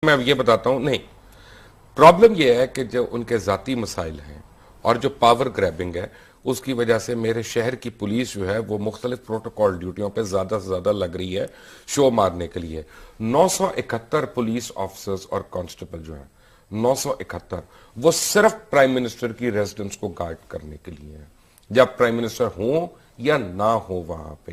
میں اب یہ بتاتا ہوں. نہیں, پرابلم یہ ہے کہ جو ان کے ذاتی مسائل ہیں اور جو پاور گریبنگ ہے اس کی وجہ سے میرے شہر کی پولیس جو ہے وہ مختلف پروٹوکول ڈیوٹیوں پہ زیادہ سے زیادہ لگ رہی ہے شو مارنے کے لیے. 971 پولیس آفیسرز اور کانسٹیبل جو ہیں 971 وہ صرف پرائم منسٹر کی ریزیڈنس کو گارڈ کرنے کے لیے ہیں, جب پرائم منسٹر ہوں یا نہ ہو وہاں پہ.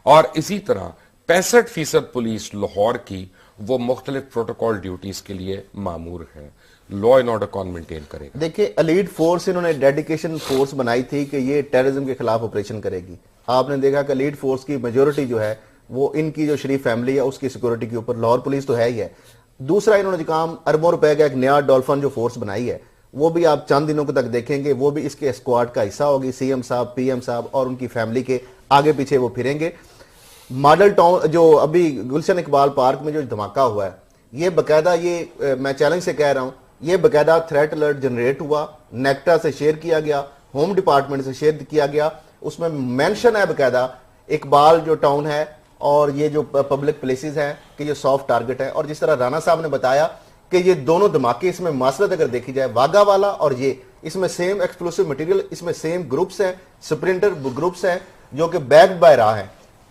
اور اسی طرح 65% پولیس لاہور کی وہ مختلف پروٹوکول ڈیوٹیز کے لیے مامور ہے, لا اینڈ آرڈر کون مینٹین کرے گا. دیکھیں ایلیٹ فورس انہوں نے ڈیڈیکیشن فورس بنائی تھی کہ یہ ٹیررزم کے خلاف آپریشن کرے گی. آپ نے دیکھا کہ ایلیٹ فورس کی میجورٹی جو ہے وہ ان کی جو شریف فیملی ہے اس کی سیکورٹی کے اوپر لاہور پولیس تو ہے ہی ہے. دوسرا انہوں نے جو کام اربوں روپے کا ایک نیا ڈولفن جو فورس بنائی ہے وہ بھی آپ چند دنوں تک دیکھیں گے, وہ بھی اس کے اسکواڈ کا حصہ ہوگی. سی ایم صاحب, پی ایم صاحب اور ان کی فیملی کے آگے پیچھے وہ پھریں گے. ماڈل ٹاؤن جو ابھی گلشن اقبال پارک میں جو دھماکہ ہوا ہے یہ باقاعدہ, یہ میں چیلنج سے کہہ رہا ہوں, یہ باقاعدہ تھریٹ الرٹ جنریٹ ہوا, نیکٹا سے شیئر کیا گیا, ہوم ڈپارٹمنٹ سے شیئر کیا گیا. اس میں مینشن ہے باقاعدہ اقبال جو ٹاؤن ہے اور یہ جو پبلک پلیسز ہیں کہ یہ سافٹ ٹارگٹ ہے. اور جس طرح رانا صاحب نے بتایا کہ یہ دونوں دھماکے اس میں معاصرت اگر دیکھی جائے واگا والا اور یہ اس میں سیم ایکسپلوسیو مٹیریل, اس میں سیم گروپس ہیں, سپرنٹر گروپس ہیں جو کہ بیکڈ بائی راہ ہیں,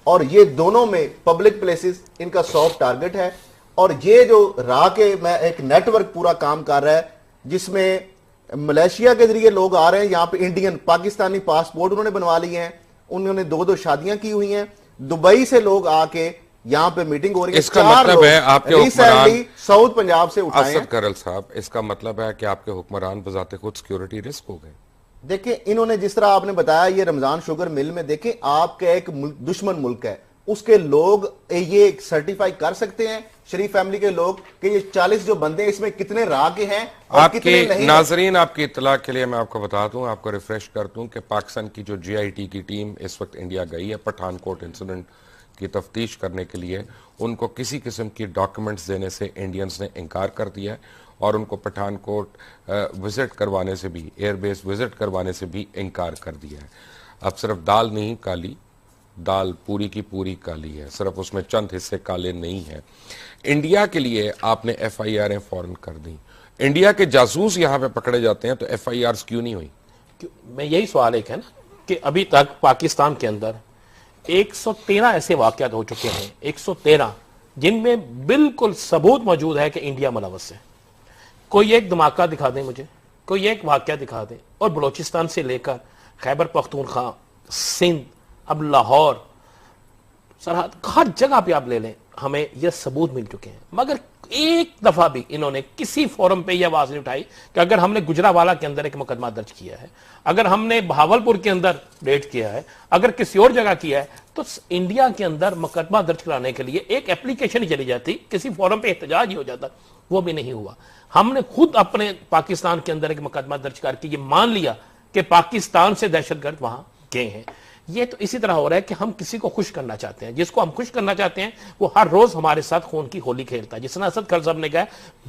اور یہ دونوں میں پبلک پلیسز ان کا سافٹ ٹارگٹ ہے. اور یہ جو راہ کے میں ایک نیٹ ورک پورا کام کر رہا ہے جس میں ملیشیا کے ذریعے لوگ آ رہے ہیں, یہاں پہ انڈین پاکستانی پاسپورٹ انہوں نے بنوا لیے ہیں, انہوں نے 2 شادیاں کی ہوئی ہیں, دبئی سے لوگ آ کے یہاں پہ میٹنگ ہو رہی ہے. اس کا مطلب ہے آپ کے حکمران ساؤتھ پنجاب سے اٹھائے ہیں. اسد کرل صاحب, اس کا مطلب ہے کہ آپ کے حکمران بذات خود سیکیورٹی رسک ہو گئے. دیکھیں انہوں نے جس طرح آپ نے بتایا یہ رمضان شوگر مل میں, دیکھیں آپ کا ایک دشمن ملک ہے, اس کے لوگ یہ سرٹیفائی کر سکتے ہیں شریف فیملی کے لوگ کہ یہ 40 جو بندے اس میں کتنے راہ کے ہیں اور آپ کتنے کے نہیں. ناظرین آپ کی اطلاع کے لیے میں آپ کو بتا دوں, آپ کو ریفریش کر دوں کہ پاکستان کی جو جی آئی ٹی کی ٹیم اس وقت انڈیا گئی ہے پٹھان کوٹ انسیڈنٹ کی تفتیش کرنے کے لیے. ان کو کسی قسم کی ڈاکیومنٹس دینے سے انڈینز نے انکار کر دیا ہے اور ان کو پٹھان کوٹ وزٹ کروانے سے بھی, ایئر بیس وزٹ کروانے سے بھی انکار کر دیا ہے. اب صرف دال نہیں کالی, دال پوری کی پوری کالی ہے, صرف اس میں چند حصے کالے نہیں ہیں. انڈیا کے لیے آپ نے ایف آئی آریں فوراً کر دیں. انڈیا کے جاسوس یہاں پہ پکڑے جاتے ہیں تو ایف آئی آرز کیوں نہیں ہوئی؟ میں یہی سوال ایک ہے نا کہ ابھی تک پاکستان کے اندر 113 ایسے واقعات ہو چکے ہیں, 113 جن میں بالکل ثبوت موجود ہے کہ انڈیا ملوث ہے. کوئی ایک دھماکہ دکھا دیں مجھے, کوئی ایک واقعہ دکھا دیں. اور بلوچستان سے لے کر خیبر پختونخوا, سندھ, اب لاہور, سرحد, ہر جگہ پہ آپ لے لیں, ہمیں یہ ثبوت مل چکے ہیں. مگر ایک دفعہ بھی انہوں نے کسی فورم پہ یہ آواز نہیں اٹھائی کہ اگر ہم نے گجرانوالہ کے اندر ایک مقدمہ درج کیا ہے, اگر ہم نے بہاولپور کے اندر ریڈ کیا ہے, اگر کسی اور جگہ کیا ہے, تو انڈیا کے اندر مقدمہ درج کرانے کے لیے ایک اپلیکیشن ہی چلی جاتی, کسی فورم پہ احتجاج ہی ہو جاتا. وہ بھی نہیں ہوا. ہم نے خود اپنے پاکستان کے اندر ایک مقدمہ درج کر کے یہ مان لیا کہ پاکستان سے دہشت گرد وہاں گئے ہیں. یہ تو اسی طرح ہو رہا ہے کہ ہم کسی کو خوش کرنا چاہتے ہیں, جس کو ہم خوش کرنا چاہتے ہیں وہ ہر روز ہمارے ساتھ خون کی ہولی کھیلتا ہے. جس طرح اسد کرل صاحب نے کہا,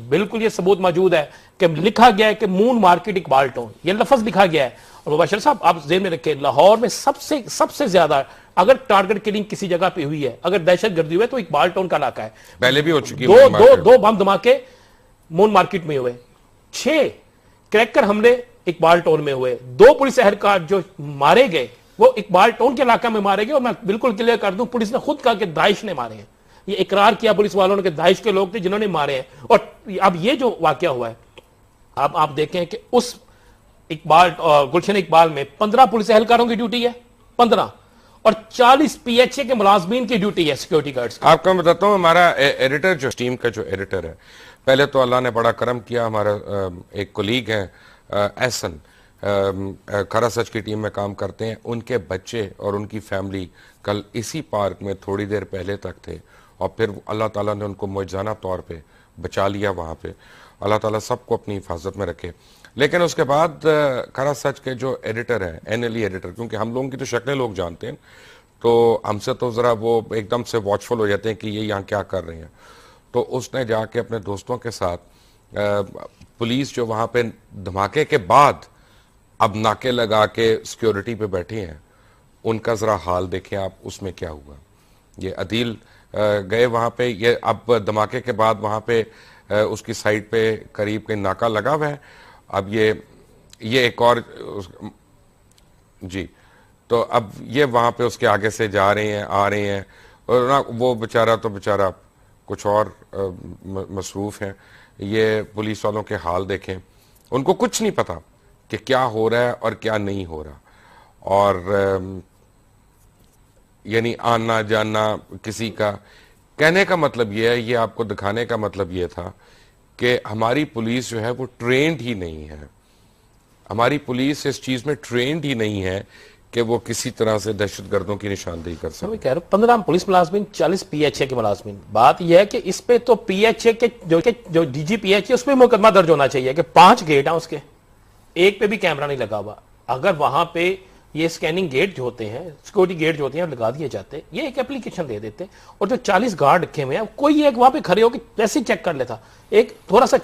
بالکل یہ ثبوت موجود ہے کہ لکھا گیا ہے کہ مون مارکیٹ اقبال ٹاؤن, یہ لفظ لکھا گیا ہے. اور مباشر صاحب آپ ذہن میں رکھیں, لاہور میں سب سے زیادہ اگر ٹارگٹ کلنگ کسی جگہ پہ ہوئی ہے, اگر دہشت گردی ہوئی ہے تو اقبال ٹاؤن کا علاقہ ہے. پہلے بھی ہو چکی ہے. دو بم دھماکے مون مارکیٹ میں ہوئے, 6 کریکر حملے اقبال ٹاؤن میں ہوئے, 2 پولیس اہلکار جو مارے گئے وہ اقبال ٹاؤن کے علاقہ میں مارے گئے. اور میں بالکل کلیئر کر دوں, پولیس نے خود کہا کہ داعش نے مارے ہیں. یہ اقرار کیا پولیس والوں نے کہ داعش کے لوگ تھے جنہوں نے مارے ہیں. اور اب یہ جو واقعہ ہوا ہے, اب آپ دیکھیں کہ اس گلشن اقبال میں 15 پولیس اہلکاروں کی ڈیوٹی ہے, 15, اور 40 پی ایچ اے کے ملازمین کی ڈیوٹی ہے سیکیورٹی گارڈز. آپ کو بتاتا ہوں, ہمارا ایڈیٹر جو ٹیم کا جو ایڈیٹر ہے, پہلے تو اللہ نے بڑا کرم کیا, ہمارا ایک کولیگ ہیں احسن, کھرا سچ کی ٹیم میں کام کرتے ہیں, ان کے بچے اور ان کی فیملی کل اسی پارک میں تھوڑی دیر پہلے تک تھے, اور پھر اللہ تعالیٰ نے ان کو معجزانہ طور پہ بچا لیا وہاں پہ. اللہ تعالیٰ سب کو اپنی حفاظت میں رکھے. لیکن اس کے بعد کھرا سچ کے جو ایڈیٹر ہیں, این ایل ای ایڈیٹر, کیونکہ ہم لوگوں کی تو شکلیں لوگ جانتے ہیں تو ہم سے تو ذرا وہ ایک دم سے واچفل ہو جاتے ہیں کہ یہ یہاں کیا کر رہے ہیں. تو اس نے جا کے اپنے دوستوں کے ساتھ پولیس جو وہاں پہ دھماکے کے بعد اب ناکے لگا کے سیکیورٹی پہ بیٹھے ہیں, ان کا ذرا حال دیکھیں آپ, اس میں کیا ہوا. یہ عدیل گئے وہاں پہ, یہ اب دھماکے کے بعد وہاں پہ اس کی سائٹ پہ قریب کہیں ناکا لگا ہوا ہے. اب یہ ایک اور جی تو اب یہ وہاں پہ اس کے آگے سے جا رہے ہیں آ رہے ہیں اور وہ بیچارہ کچھ اور مصروف ہیں. یہ پولیس والوں کے حال دیکھیں, ان کو کچھ نہیں پتا کہ کیا ہو رہا ہے اور کیا نہیں ہو رہا. اور یعنی آنا جانا کسی کا, کہنے کا مطلب یہ ہے, یہ آپ کو دکھانے کا مطلب یہ تھا کہ ہماری پولیس جو ہے وہ ٹرینڈ ہی نہیں ہے. ہماری پولیس اس چیز میں ٹرینڈ ہی نہیں ہے کہ وہ کسی طرح سے دہشت گردوں کی نشاندہی کر سکے. میں کہہ رہا ہوں 15 پولیس ملازمین 40 پی ایچ اے کے ملازمین. بات یہ ہے کہ اس پہ تو پی ایچ اے کے جو D G P H A اس پہ مقدمہ درج ہونا چاہیے کہ 5 گیٹ ہیں اس کے, ایک پہ بھی کیمرہ نہیں لگا ہوا. اگر وہاں پہ یہ سکیننگ گیٹ جو ہوتے ہیں, سیکورٹی گیٹ جو ہوتے ہیں لگا دیے جاتے, یہ ایک اپلیکیشن دے دیتے, اور جو 40 گارڈ رکھے ہوئے ہیں کوئی ایک وہاں پہ کھڑے ہو کے ویسے چیک کر لیتا, ایک تھوڑا سا